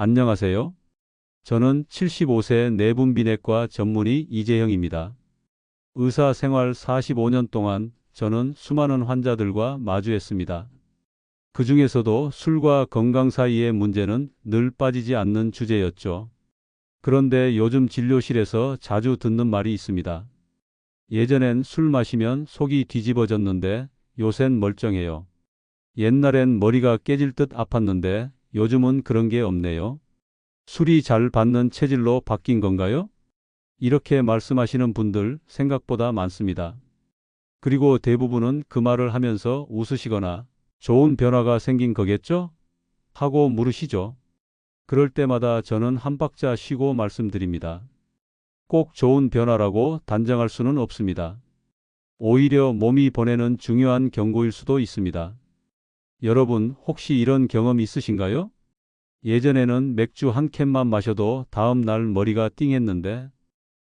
안녕하세요. 저는 75세 내분비내과 전문의 이재형입니다. 의사 생활 45년 동안 저는 수많은 환자들과 마주했습니다. 그 중에서도 술과 건강 사이의 문제는 늘 빠지지 않는 주제였죠. 그런데 요즘 진료실에서 자주 듣는 말이 있습니다. 예전엔 술 마시면 속이 뒤집어졌는데 요샌 멀쩡해요. 옛날엔 머리가 깨질 듯 아팠는데 요즘은 그런 게 없네요. 술이 잘 받는 체질로 바뀐 건가요? 이렇게 말씀하시는 분들 생각보다 많습니다. 그리고 대부분은 그 말을 하면서 웃으시거나 좋은 변화가 생긴 거겠죠? 하고 물으시죠. 그럴 때마다 저는 한 박자 쉬고 말씀드립니다. 꼭 좋은 변화라고 단정할 수는 없습니다. 오히려 몸이 보내는 중요한 경고일 수도 있습니다. 여러분, 혹시 이런 경험 있으신가요? 예전에는 맥주 한 캔만 마셔도 다음 날 머리가 띵했는데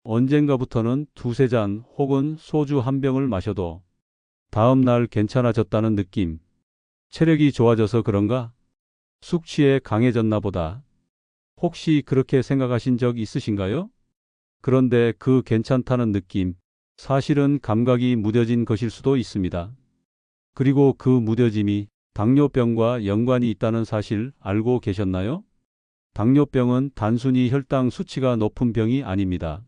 언젠가부터는 두세 잔 혹은 소주 한 병을 마셔도 다음 날 괜찮아졌다는 느낌. 체력이 좋아져서 그런가? 숙취에 강해졌나 보다. 혹시 그렇게 생각하신 적 있으신가요? 그런데 그 괜찮다는 느낌, 사실은 감각이 무뎌진 것일 수도 있습니다. 그리고 그 무뎌짐이 당뇨병과 연관이 있다는 사실 알고 계셨나요? 당뇨병은 단순히 혈당 수치가 높은 병이 아닙니다.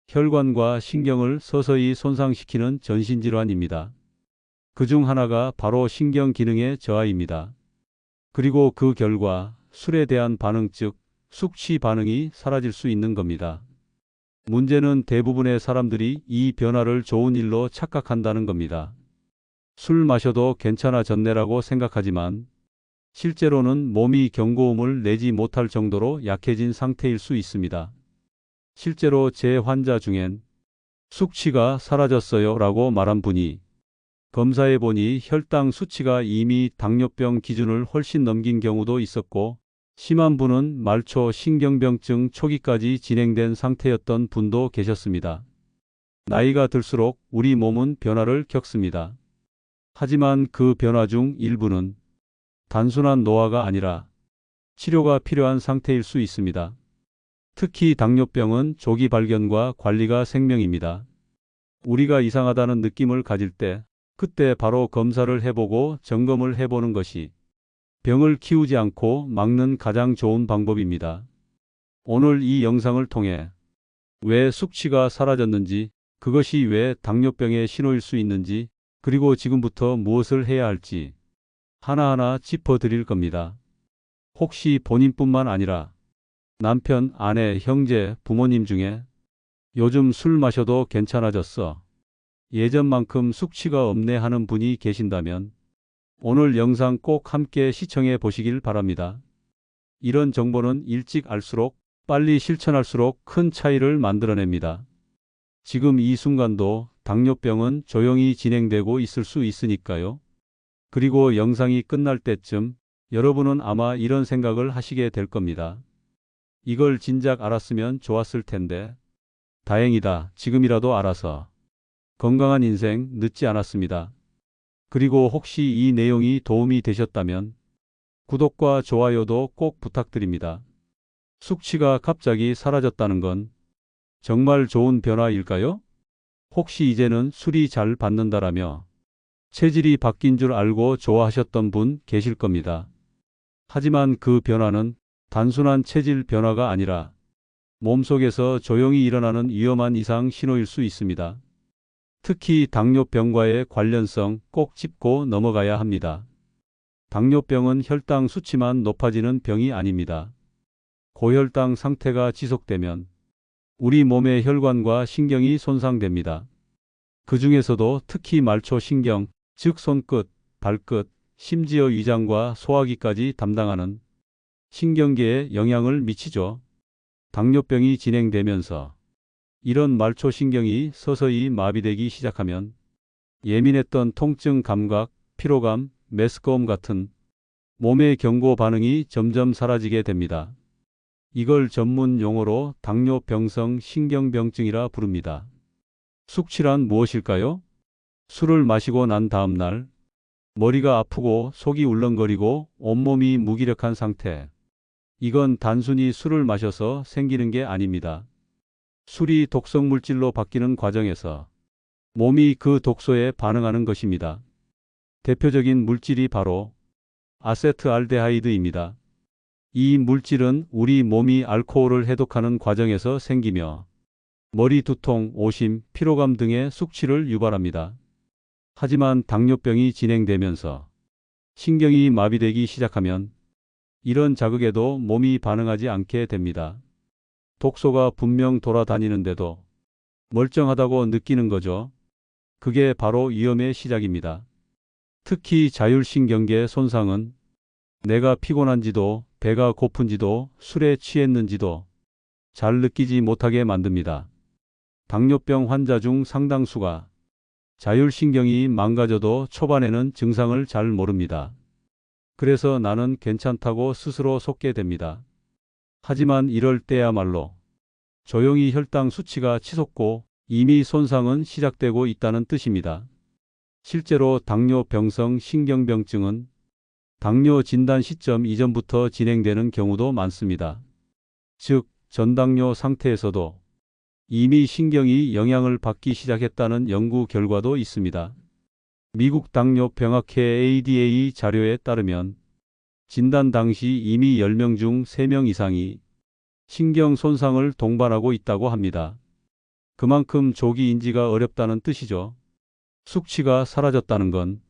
혈관과 신경을 서서히 손상시키는 전신질환입니다. 그 중 하나가 바로 신경 기능의 저하입니다. 그리고 그 결과 술에 대한 반응 즉 숙취 반응이 사라질 수 있는 겁니다. 문제는 대부분의 사람들이 이 변화를 좋은 일로 착각한다는 겁니다. 술 마셔도 괜찮아졌네라고 생각하지만 실제로는 몸이 경고음을 내지 못할 정도로 약해진 상태일 수 있습니다. 실제로 제 환자 중엔 숙취가 사라졌어요 라고 말한 분이 검사해 보니 혈당 수치가 이미 당뇨병 기준을 훨씬 넘긴 경우도 있었고 심한 분은 말초 신경병증 초기까지 진행된 상태였던 분도 계셨습니다. 나이가 들수록 우리 몸은 변화를 겪습니다. 하지만 그 변화 중 일부는 단순한 노화가 아니라 치료가 필요한 상태일 수 있습니다. 특히 당뇨병은 조기 발견과 관리가 생명입니다. 우리가 이상하다는 느낌을 가질 때 그때 바로 검사를 해보고 점검을 해보는 것이 병을 키우지 않고 막는 가장 좋은 방법입니다. 오늘 이 영상을 통해 왜 숙취가 사라졌는지, 그것이 왜 당뇨병의 신호일 수 있는지, 그리고 지금부터 무엇을 해야 할지 하나하나 짚어드릴 겁니다. 혹시 본인뿐만 아니라 남편, 아내, 형제, 부모님 중에 요즘 술 마셔도 괜찮아졌어. 예전만큼 숙취가 없네 하는 분이 계신다면 오늘 영상 꼭 함께 시청해 보시길 바랍니다. 이런 정보는 일찍 알수록 빨리 실천할수록 큰 차이를 만들어냅니다. 지금 이 순간도 당뇨병은 조용히 진행되고 있을 수 있으니까요. 그리고 영상이 끝날 때쯤 여러분은 아마 이런 생각을 하시게 될 겁니다. 이걸 진작 알았으면 좋았을 텐데. 다행이다. 지금이라도 알아서. 건강한 인생 늦지 않았습니다. 그리고 혹시 이 내용이 도움이 되셨다면 구독과 좋아요도 꼭 부탁드립니다. 숙취가 갑자기 사라졌다는 건 정말 좋은 변화일까요? 혹시 이제는 술이 잘 받는다라며 체질이 바뀐 줄 알고 좋아하셨던 분 계실 겁니다. 하지만 그 변화는 단순한 체질 변화가 아니라 몸속에서 조용히 일어나는 위험한 이상 신호일 수 있습니다. 특히 당뇨병과의 관련성 꼭 짚고 넘어가야 합니다. 당뇨병은 혈당 수치만 높아지는 병이 아닙니다. 고혈당 상태가 지속되면 우리 몸의 혈관과 신경이 손상됩니다. 그 중에서도 특히 말초신경, 즉 손끝, 발끝, 심지어 위장과 소화기까지 담당하는 신경계에 영향을 미치죠. 당뇨병이 진행되면서 이런 말초신경이 서서히 마비되기 시작하면 예민했던 통증 감각, 피로감, 메스꺼움 같은 몸의 경고 반응이 점점 사라지게 됩니다. 이걸 전문 용어로 당뇨병성 신경병증이라 부릅니다. 숙취란 무엇일까요? 술을 마시고 난 다음 날 머리가 아프고 속이 울렁거리고 온몸이 무기력한 상태. 이건 단순히 술을 마셔서 생기는 게 아닙니다. 술이 독성 물질로 바뀌는 과정에서 몸이 그 독소에 반응하는 것입니다. 대표적인 물질이 바로 아세트알데하이드입니다. 이 물질은 우리 몸이 알코올을 해독하는 과정에서 생기며 머리 두통, 오심, 피로감 등의 숙취를 유발합니다. 하지만 당뇨병이 진행되면서 신경이 마비되기 시작하면 이런 자극에도 몸이 반응하지 않게 됩니다. 독소가 분명 돌아다니는데도 멀쩡하다고 느끼는 거죠. 그게 바로 위험의 시작입니다. 특히 자율신경계 손상은 내가 피곤한지도 배가 고픈지도 술에 취했는지도 잘 느끼지 못하게 만듭니다. 당뇨병 환자 중 상당수가 자율신경이 망가져도 초반에는 증상을 잘 모릅니다. 그래서 나는 괜찮다고 스스로 속게 됩니다. 하지만 이럴 때야말로 조용히 혈당 수치가 치솟고 이미 손상은 시작되고 있다는 뜻입니다. 실제로 당뇨병성 신경병증은 당뇨 진단 시점 이전부터 진행되는 경우도 많습니다. 즉, 전당뇨 상태에서도 이미 신경이 영향을 받기 시작했다는 연구 결과도 있습니다. 미국 당뇨병학회 ADA 자료에 따르면 진단 당시 이미 10명 중 3명 이상이 신경 손상을 동반하고 있다고 합니다. 그만큼 조기 인지가 어렵다는 뜻이죠. 숙취가 사라졌다는 건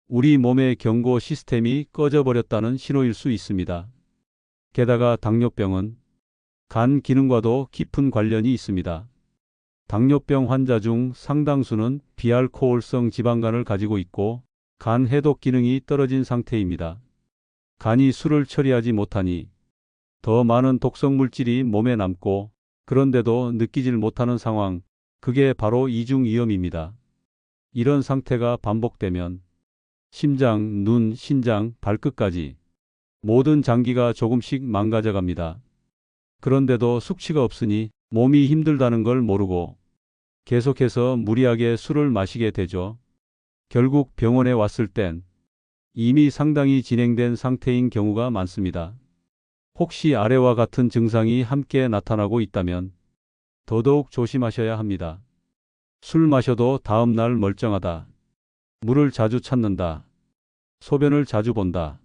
우리 몸의 경고 시스템이 꺼져버렸다는 신호일 수 있습니다. 게다가 당뇨병은 간 기능과도 깊은 관련이 있습니다. 당뇨병 환자 중 상당수는 비알코올성 지방간을 가지고 있고 간 해독 기능이 떨어진 상태입니다. 간이 술을 처리하지 못하니 더 많은 독성 물질이 몸에 남고 그런데도 느끼질 못하는 상황, 그게 바로 이중 위험입니다. 이런 상태가 반복되면 심장, 눈, 신장, 발끝까지 모든 장기가 조금씩 망가져 갑니다. 그런데도 숙취가 없으니 몸이 힘들다는 걸 모르고 계속해서 무리하게 술을 마시게 되죠. 결국 병원에 왔을 땐 이미 상당히 진행된 상태인 경우가 많습니다. 혹시 아래와 같은 증상이 함께 나타나고 있다면 더더욱 조심하셔야 합니다. 술 마셔도 다음 날 멀쩡하다. 물을 자주 찾는다. 소변을 자주 본다.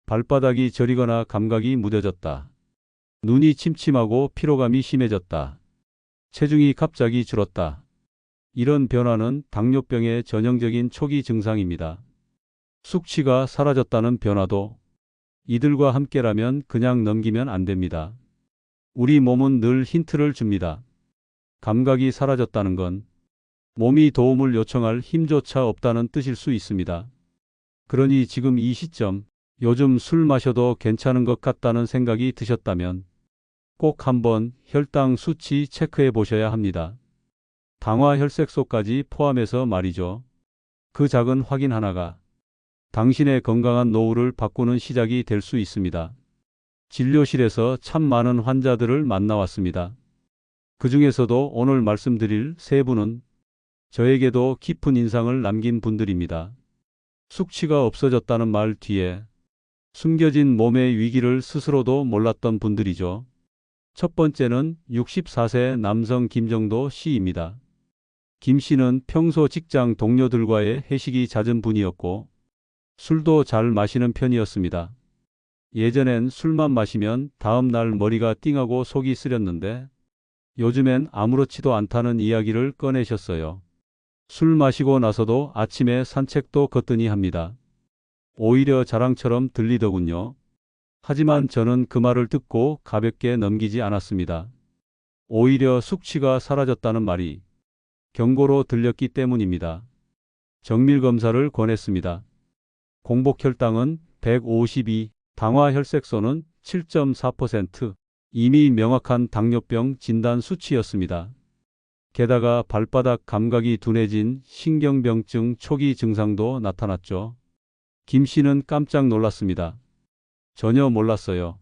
발바닥이 저리거나 감각이 무뎌졌다. 눈이 침침하고 피로감이 심해졌다. 체중이 갑자기 줄었다. 이런 변화는 당뇨병의 전형적인 초기 증상입니다. 숙취가 사라졌다는 변화도 이들과 함께라면 그냥 넘기면 안 됩니다. 우리 몸은 늘 힌트를 줍니다. 감각이 사라졌다는 건 몸이 도움을 요청할 힘조차 없다는 뜻일 수 있습니다. 그러니 지금 이 시점, 요즘 술 마셔도 괜찮은 것 같다는 생각이 드셨다면 꼭 한번 혈당 수치 체크해 보셔야 합니다. 당화 혈색소까지 포함해서 말이죠. 그 작은 확인 하나가 당신의 건강한 노후를 바꾸는 시작이 될 수 있습니다. 진료실에서 참 많은 환자들을 만나왔습니다. 그 중에서도 오늘 말씀드릴 세 분은 저에게도 깊은 인상을 남긴 분들입니다. 숙취가 없어졌다는 말 뒤에 숨겨진 몸의 위기를 스스로도 몰랐던 분들이죠. 첫 번째는 64세 남성 김정도 씨입니다. 김 씨는 평소 직장 동료들과의 회식이 잦은 분이었고 술도 잘 마시는 편이었습니다. 예전엔 술만 마시면 다음 날 머리가 띵하고 속이 쓰렸는데 요즘엔 아무렇지도 않다는 이야기를 꺼내셨어요. 술 마시고 나서도 아침에 산책도 거뜬히 합니다. 오히려 자랑처럼 들리더군요. 하지만 저는 그 말을 듣고 가볍게 넘기지 않았습니다. 오히려 숙취가 사라졌다는 말이 경고로 들렸기 때문입니다. 정밀 검사를 권했습니다. 공복 혈당은 152, 당화 혈색소는 7.4%, 이미 명확한 당뇨병 진단 수치였습니다. 게다가 발바닥 감각이 둔해진 신경병증 초기 증상도 나타났죠. 김 씨는 깜짝 놀랐습니다. 전혀 몰랐어요.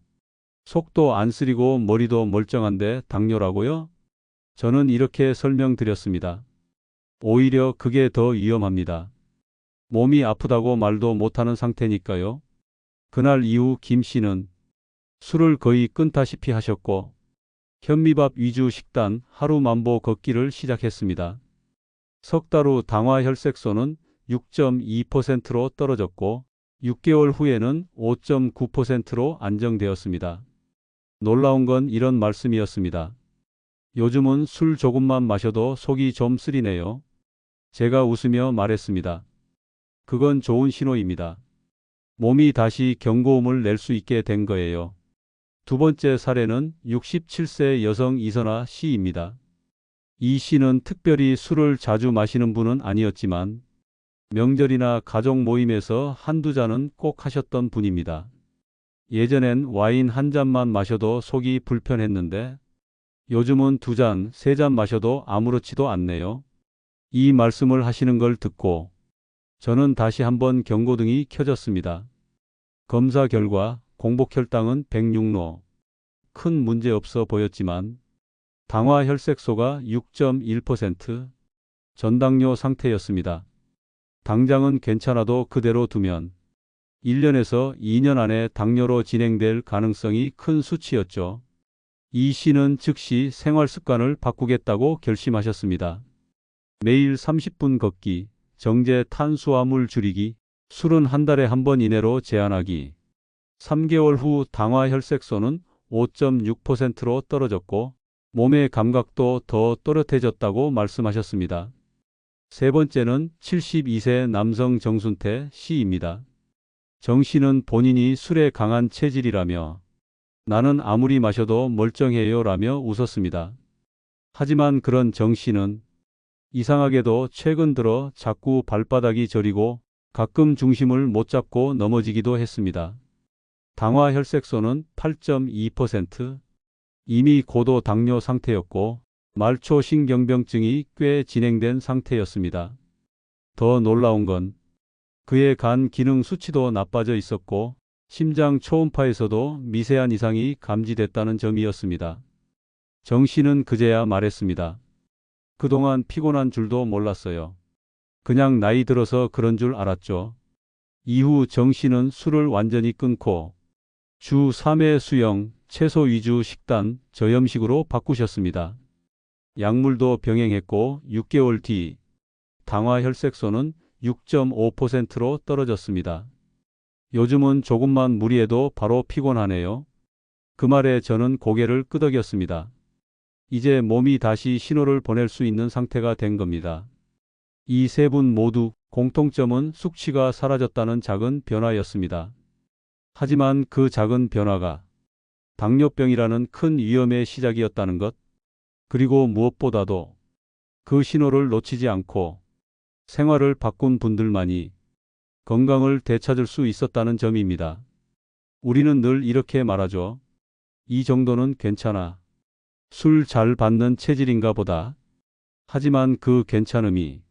속도 안 쓰리고 머리도 멀쩡한데 당뇨라고요? 저는 이렇게 설명드렸습니다. 오히려 그게 더 위험합니다. 몸이 아프다고 말도 못하는 상태니까요. 그날 이후 김 씨는 술을 거의 끊다시피 하셨고 현미밥 위주 식단 하루 만보 걷기를 시작했습니다. 석 달 후 당화혈색소는 6.2%로 떨어졌고 6개월 후에는 5.9%로 안정되었습니다. 놀라운 건 이런 말씀이었습니다. 요즘은 술 조금만 마셔도 속이 좀 쓰리네요. 제가 웃으며 말했습니다. 그건 좋은 신호입니다. 몸이 다시 경고음을 낼 수 있게 된 거예요. 두 번째 사례는 67세 여성 이선아 씨입니다. 이 씨는 특별히 술을 자주 마시는 분은 아니었지만 명절이나 가족 모임에서 한두 잔은 꼭 하셨던 분입니다. 예전엔 와인 한 잔만 마셔도 속이 불편했는데 요즘은 두 잔, 세 잔 마셔도 아무렇지도 않네요. 이 말씀을 하시는 걸 듣고 저는 다시 한번 경고등이 켜졌습니다. 검사 결과 공복혈당은 106로 큰 문제 없어 보였지만 당화혈색소가 6.1%, 전당뇨 상태였습니다. 당장은 괜찮아도 그대로 두면 1년에서 2년 안에 당뇨로 진행될 가능성이 큰 수치였죠. 이 씨는 즉시 생활 습관을 바꾸겠다고 결심하셨습니다. 매일 30분 걷기, 정제 탄수화물 줄이기, 술은 한 달에 한 번 이내로 제한하기. 3개월 후 당화혈색소는 5.6%로 떨어졌고 몸의 감각도 더 또렷해졌다고 말씀하셨습니다. 세 번째는 72세 남성 정순태 씨입니다. 정 씨는 본인이 술에 강한 체질이라며 나는 아무리 마셔도 멀쩡해요 라며 웃었습니다. 하지만 그런 정 씨는 이상하게도 최근 들어 자꾸 발바닥이 저리고 가끔 중심을 못 잡고 넘어지기도 했습니다. 당화혈색소는 8.2%, 이미 고도 당뇨 상태였고 말초신경병증이 꽤 진행된 상태였습니다. 더 놀라운 건 그의 간 기능 수치도 나빠져 있었고 심장 초음파에서도 미세한 이상이 감지됐다는 점이었습니다. 정 씨는 그제야 말했습니다. 그동안 피곤한 줄도 몰랐어요. 그냥 나이 들어서 그런 줄 알았죠. 이후 정 씨는 술을 완전히 끊고 주 3회 수영, 채소 위주 식단, 저염식으로 바꾸셨습니다. 약물도 병행했고 6개월 뒤 당화혈색소는 6.5%로 떨어졌습니다. 요즘은 조금만 무리해도 바로 피곤하네요. 그 말에 저는 고개를 끄덕였습니다. 이제 몸이 다시 신호를 보낼 수 있는 상태가 된 겁니다. 이 세 분 모두 공통점은 숙취가 사라졌다는 작은 변화였습니다. 하지만 그 작은 변화가 당뇨병이라는 큰 위험의 시작이었다는 것, 그리고 무엇보다도 그 신호를 놓치지 않고 생활을 바꾼 분들만이 건강을 되찾을 수 있었다는 점입니다. 우리는 늘 이렇게 말하죠. 이 정도는 괜찮아. 술 잘 받는 체질인가 보다. 하지만 그 괜찮음이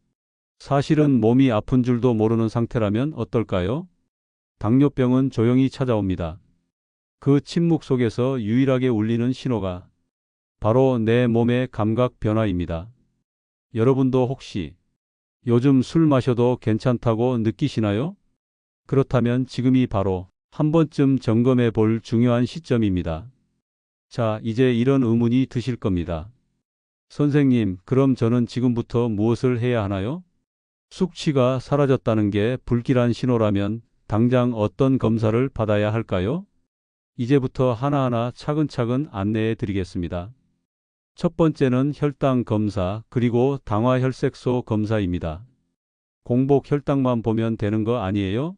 사실은 몸이 아픈 줄도 모르는 상태라면 어떨까요? 당뇨병은 조용히 찾아옵니다. 그 침묵 속에서 유일하게 울리는 신호가 바로 내 몸의 감각 변화입니다. 여러분도 혹시 요즘 술 마셔도 괜찮다고 느끼시나요? 그렇다면 지금이 바로 한 번쯤 점검해 볼 중요한 시점입니다. 자, 이제 이런 의문이 드실 겁니다. 선생님, 그럼 저는 지금부터 무엇을 해야 하나요? 숙취가 사라졌다는 게 불길한 신호라면 당장 어떤 검사를 받아야 할까요? 이제부터 하나하나 차근차근 안내해 드리겠습니다. 첫 번째는 혈당 검사, 그리고 당화혈색소 검사입니다. 공복 혈당만 보면 되는 거 아니에요?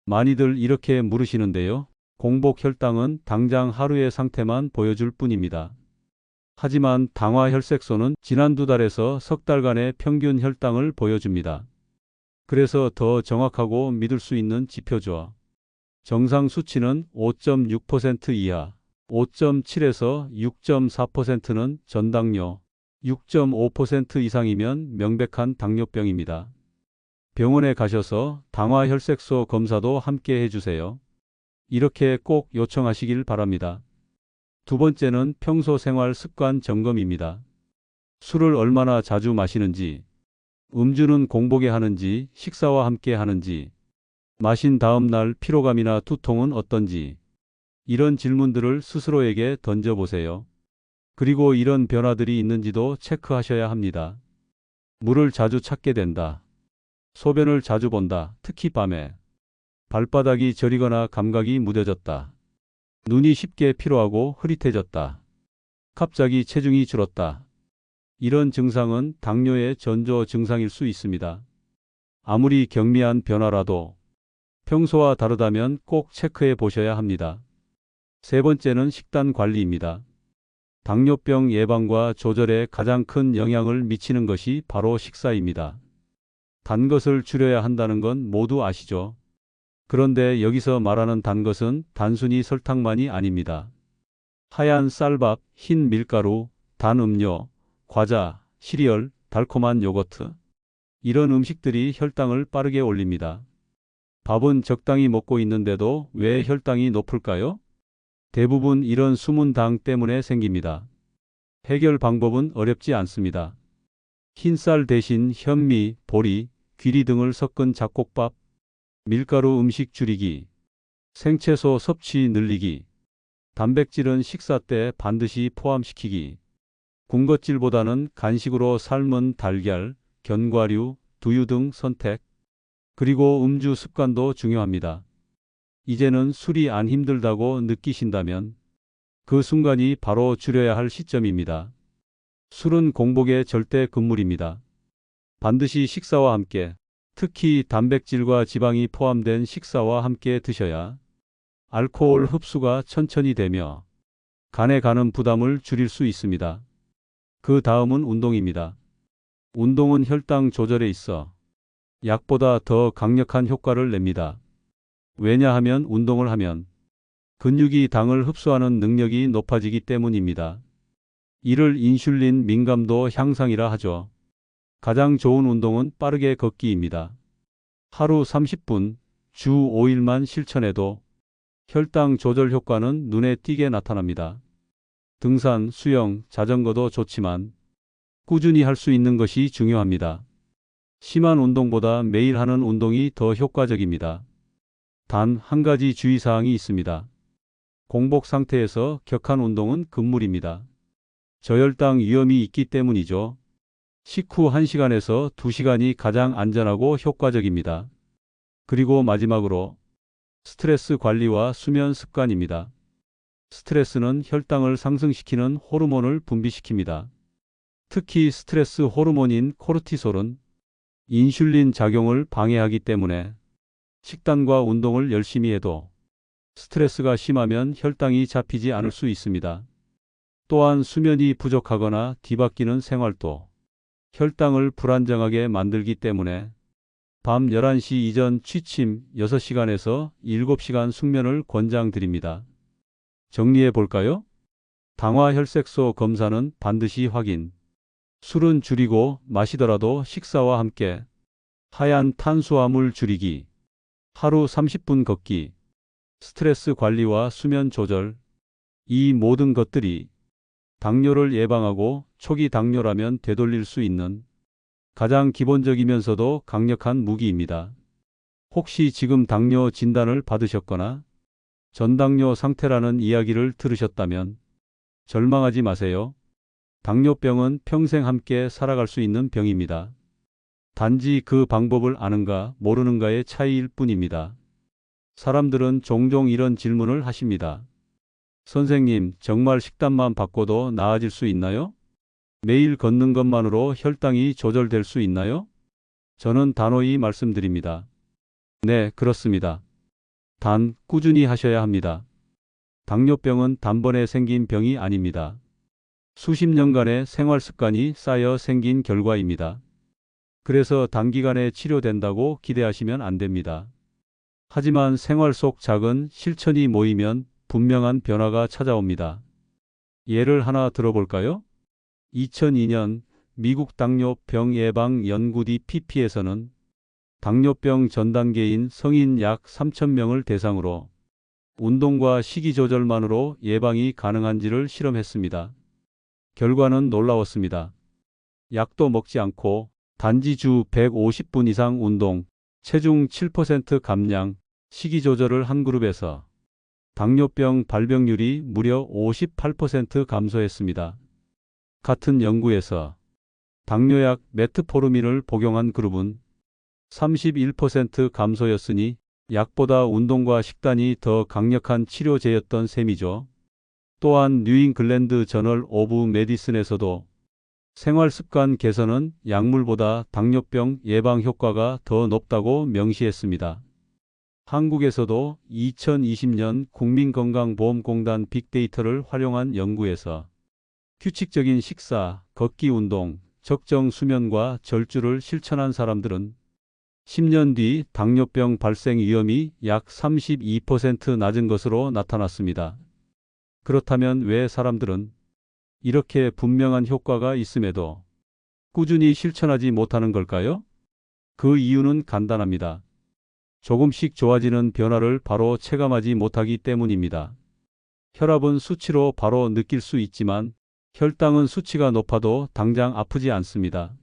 많이들 이렇게 물으시는데요. 공복 혈당은 당장 하루의 상태만 보여줄 뿐입니다. 하지만 당화혈색소는 지난 두 달에서 석 달간의 평균 혈당을 보여줍니다. 그래서 더 정확하고 믿을 수 있는 지표죠. 정상 수치는 5.6% 이하, 5.7에서 6.4%는 전당뇨, 6.5% 이상이면 명백한 당뇨병입니다. 병원에 가셔서 당화혈색소 검사도 함께 해주세요. 이렇게 꼭 요청하시길 바랍니다. 두 번째는 평소 생활 습관 점검입니다. 술을 얼마나 자주 마시는지, 음주는 공복에 하는지, 식사와 함께 하는지, 마신 다음 날 피로감이나 두통은 어떤지, 이런 질문들을 스스로에게 던져보세요. 그리고 이런 변화들이 있는지도 체크하셔야 합니다. 물을 자주 찾게 된다. 소변을 자주 본다. 특히 밤에. 발바닥이 저리거나 감각이 무뎌졌다. 눈이 쉽게 피로하고 흐릿해졌다. 갑자기 체중이 줄었다. 이런 증상은 당뇨의 전조 증상일 수 있습니다. 아무리 경미한 변화라도 평소와 다르다면 꼭 체크해 보셔야 합니다. 세 번째는 식단 관리입니다. 당뇨병 예방과 조절에 가장 큰 영향을 미치는 것이 바로 식사입니다. 단 것을 줄여야 한다는 건 모두 아시죠? 그런데 여기서 말하는 단 것은 단순히 설탕만이 아닙니다. 하얀 쌀밥, 흰 밀가루, 단 음료, 과자, 시리얼, 달콤한 요거트. 이런 음식들이 혈당을 빠르게 올립니다. 밥은 적당히 먹고 있는데도 왜 혈당이 높을까요? 대부분 이런 숨은 당 때문에 생깁니다. 해결 방법은 어렵지 않습니다. 흰쌀 대신 현미, 보리, 귀리 등을 섞은 잡곡밥, 밀가루 음식 줄이기, 생채소 섭취 늘리기, 단백질은 식사 때 반드시 포함시키기, 군것질보다는 간식으로 삶은 달걀, 견과류, 두유 등 선택, 그리고 음주 습관도 중요합니다. 이제는 술이 안 힘들다고 느끼신다면 그 순간이 바로 줄여야 할 시점입니다. 술은 공복의 절대 금물입니다. 반드시 식사와 함께, 특히 단백질과 지방이 포함된 식사와 함께 드셔야 알코올 흡수가 천천히 되며 간에 가는 부담을 줄일 수 있습니다. 그 다음은 운동입니다. 운동은 혈당 조절에 있어 약보다 더 강력한 효과를 냅니다. 왜냐하면 운동을 하면 근육이 당을 흡수하는 능력이 높아지기 때문입니다. 이를 인슐린 민감도 향상이라 하죠. 가장 좋은 운동은 빠르게 걷기입니다. 하루 30분, 주 5일만 실천해도 혈당 조절 효과는 눈에 띄게 나타납니다. 등산, 수영, 자전거도 좋지만 꾸준히 할 수 있는 것이 중요합니다. 심한 운동보다 매일 하는 운동이 더 효과적입니다. 단 한 가지 주의사항이 있습니다. 공복 상태에서 격한 운동은 금물입니다. 저혈당 위험이 있기 때문이죠. 식후 1시간에서 2시간이 가장 안전하고 효과적입니다. 그리고 마지막으로 스트레스 관리와 수면 습관입니다. 스트레스는 혈당을 상승시키는 호르몬을 분비시킵니다. 특히 스트레스 호르몬인 코르티솔은 인슐린 작용을 방해하기 때문에 식단과 운동을 열심히 해도 스트레스가 심하면 혈당이 잡히지 않을 수 있습니다. 또한 수면이 부족하거나 뒤바뀌는 생활도 혈당을 불안정하게 만들기 때문에 밤 11시 이전 취침 6시간에서 7시간 숙면을 권장드립니다. 정리해 볼까요? 당화 혈색소 검사는 반드시 확인. 술은 줄이고 마시더라도 식사와 함께. 하얀 탄수화물 줄이기. 하루 30분 걷기. 스트레스 관리와 수면 조절. 이 모든 것들이 당뇨를 예방하고 초기 당뇨라면 되돌릴 수 있는 가장 기본적이면서도 강력한 무기입니다. 혹시 지금 당뇨 진단을 받으셨거나 전당뇨 상태라는 이야기를 들으셨다면 절망하지 마세요. 당뇨병은 평생 함께 살아갈 수 있는 병입니다. 단지 그 방법을 아는가 모르는가의 차이일 뿐입니다. 사람들은 종종 이런 질문을 하십니다. 선생님, 정말 식단만 바꿔도 나아질 수 있나요? 매일 걷는 것만으로 혈당이 조절될 수 있나요? 저는 단호히 말씀드립니다. 네, 그렇습니다. 단, 꾸준히 하셔야 합니다. 당뇨병은 단번에 생긴 병이 아닙니다. 수십 년간의 생활 습관이 쌓여 생긴 결과입니다. 그래서 단기간에 치료된다고 기대하시면 안 됩니다. 하지만 생활 속 작은 실천이 모이면 분명한 변화가 찾아옵니다. 예를 하나 들어볼까요? 2002년 미국 당뇨병 예방 연구디 PP에서는 당뇨병 전 단계인 성인 약 3,000명을 대상으로 운동과 식이 조절만으로 예방이 가능한지를 실험했습니다. 결과는 놀라웠습니다. 약도 먹지 않고 단지 주 150분 이상 운동, 체중 7% 감량, 식이 조절을 한 그룹에서 당뇨병 발병률이 무려 58% 감소했습니다. 같은 연구에서 당뇨약 메트포르민을 복용한 그룹은 31% 감소였으니 약보다 운동과 식단이 더 강력한 치료제였던 셈이죠. 또한 뉴잉글랜드 저널 오브 메디슨에서도 생활습관 개선은 약물보다 당뇨병 예방 효과가 더 높다고 명시했습니다. 한국에서도 2020년 국민건강보험공단 빅데이터를 활용한 연구에서 규칙적인 식사, 걷기 운동, 적정 수면과 절주를 실천한 사람들은 10년 뒤 당뇨병 발생 위험이 약 32% 낮은 것으로 나타났습니다. 그렇다면 왜 사람들은 이렇게 분명한 효과가 있음에도 꾸준히 실천하지 못하는 걸까요? 그 이유는 간단합니다. 조금씩 좋아지는 변화를 바로 체감하지 못하기 때문입니다. 혈압은 수치로 바로 느낄 수 있지만 혈당은 수치가 높아도 당장 아프지 않습니다.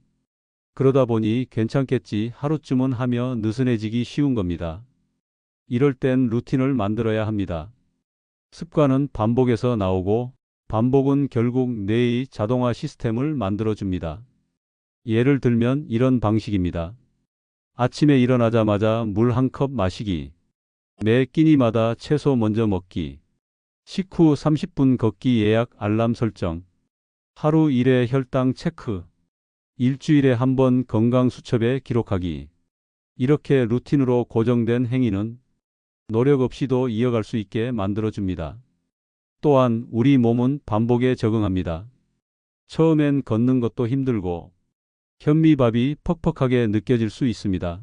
그러다 보니 괜찮겠지 하루쯤은 하며 느슨해지기 쉬운 겁니다. 이럴 땐 루틴을 만들어야 합니다. 습관은 반복에서 나오고 반복은 결국 뇌의 자동화 시스템을 만들어줍니다. 예를 들면 이런 방식입니다. 아침에 일어나자마자 물 한 컵 마시기, 매 끼니마다 채소 먼저 먹기, 식후 30분 걷기 예약 알람 설정, 하루 1회 혈당 체크, 일주일에 한 번 건강수첩에 기록하기. 이렇게 루틴으로 고정된 행위는 노력 없이도 이어갈 수 있게 만들어줍니다. 또한 우리 몸은 반복에 적응합니다. 처음엔 걷는 것도 힘들고 현미밥이 퍽퍽하게 느껴질 수 있습니다.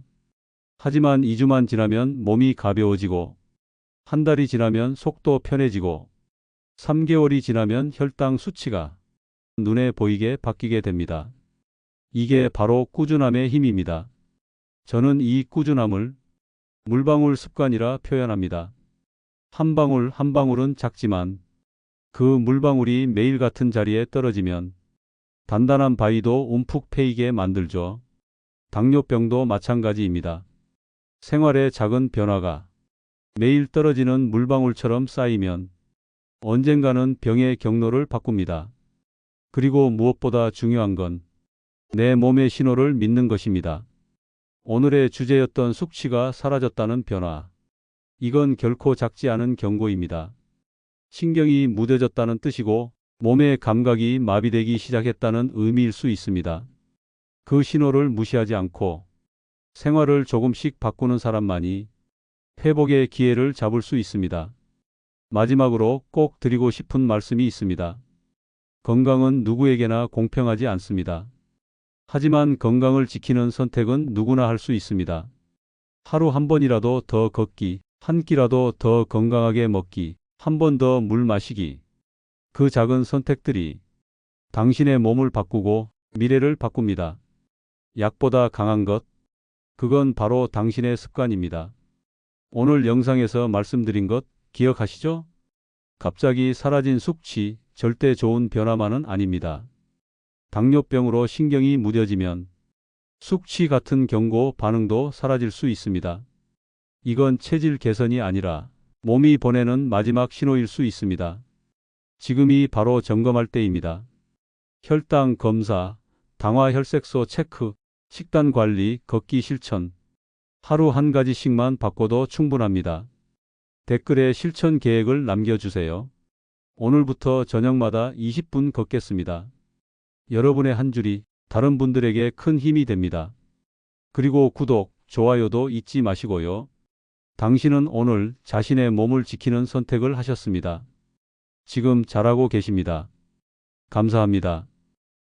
하지만 2주만 지나면 몸이 가벼워지고 한 달이 지나면 속도 편해지고 3개월이 지나면 혈당 수치가 눈에 보이게 바뀌게 됩니다. 이게 바로 꾸준함의 힘입니다. 저는 이 꾸준함을 물방울 습관이라 표현합니다. 한 방울 한 방울은 작지만 그 물방울이 매일 같은 자리에 떨어지면 단단한 바위도 움푹 패이게 만들죠. 당뇨병도 마찬가지입니다. 생활의 작은 변화가 매일 떨어지는 물방울처럼 쌓이면 언젠가는 병의 경로를 바꿉니다. 그리고 무엇보다 중요한 건 내 몸의 신호를 믿는 것입니다. 오늘의 주제였던 숙취가 사라졌다는 변화. 이건 결코 작지 않은 경고입니다. 신경이 무뎌졌다는 뜻이고 몸의 감각이 마비되기 시작했다는 의미일 수 있습니다. 그 신호를 무시하지 않고 생활을 조금씩 바꾸는 사람만이 회복의 기회를 잡을 수 있습니다. 마지막으로 꼭 드리고 싶은 말씀이 있습니다. 건강은 누구에게나 공평하지 않습니다. 하지만 건강을 지키는 선택은 누구나 할 수 있습니다. 하루 한 번이라도 더 걷기, 한 끼라도 더 건강하게 먹기, 한 번 더 물 마시기. 그 작은 선택들이 당신의 몸을 바꾸고 미래를 바꿉니다. 약보다 강한 것, 그건 바로 당신의 습관입니다. 오늘 영상에서 말씀드린 것 기억하시죠? 갑자기 사라진 숙취, 절대 좋은 변화만은 아닙니다. 당뇨병으로 신경이 무뎌지면 숙취 같은 경고 반응도 사라질 수 있습니다. 이건 체질 개선이 아니라 몸이 보내는 마지막 신호일 수 있습니다. 지금이 바로 점검할 때입니다. 혈당 검사, 당화 혈색소 체크, 식단 관리, 걷기 실천. 하루 한 가지씩만 바꿔도 충분합니다. 댓글에 실천 계획을 남겨주세요. 오늘부터 저녁마다 20분 걷겠습니다. 여러분의 한 줄이 다른 분들에게 큰 힘이 됩니다. 그리고 구독, 좋아요도 잊지 마시고요. 당신은 오늘 자신의 몸을 지키는 선택을 하셨습니다. 지금 잘하고 계십니다. 감사합니다.